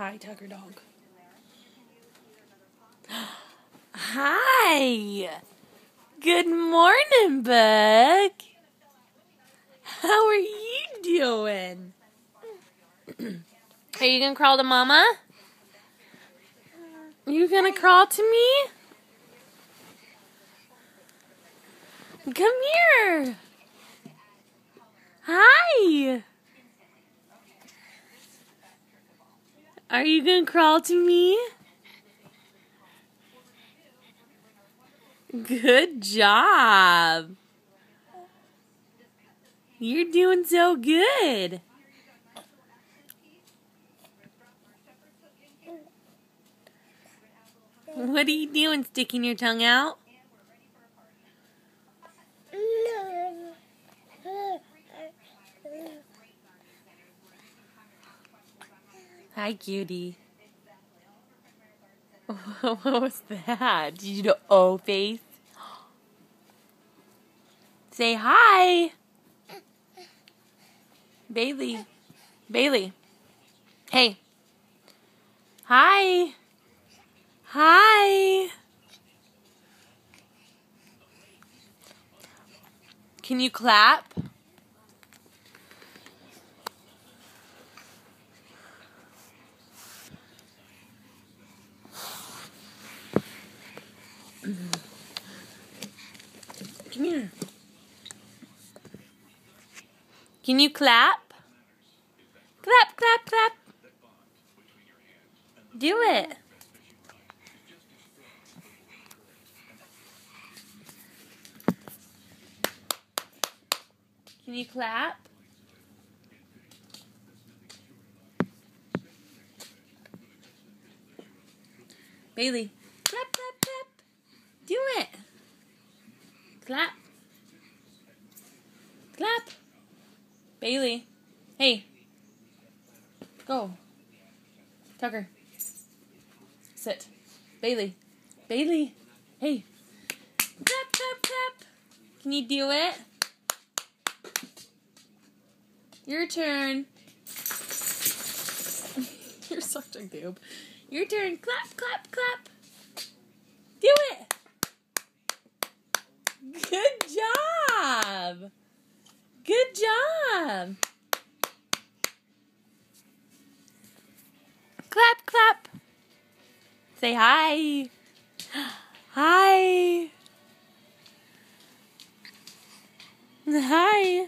Hi, Tucker dog. Hi. Good morning, Buck. How are you doing? Are you going to crawl to Mama? You going to crawl to me? Come here. Hi. Are you going to crawl to me? Good job. You're doing so good. What are you doing, sticking your tongue out? Hi, cutie. What was that? Did you do O face? Say hi. Bailey. Bailey. Hey. Hi. Hi. Can you clap? Come here. Can you clap? Clap, clap, clap. Do it. Can you clap? Bailey. Clap, clap, clap. Do it. Clap. Clap. Bailey. Hey. Go. Tucker. Sit. Bailey. Bailey. Hey. Clap, clap, clap. Can you do it? Your turn. You're such a goob. Your turn. Clap, clap, clap. Do it. Good job. Good job. Clap, clap. Say hi. Hi. Hi.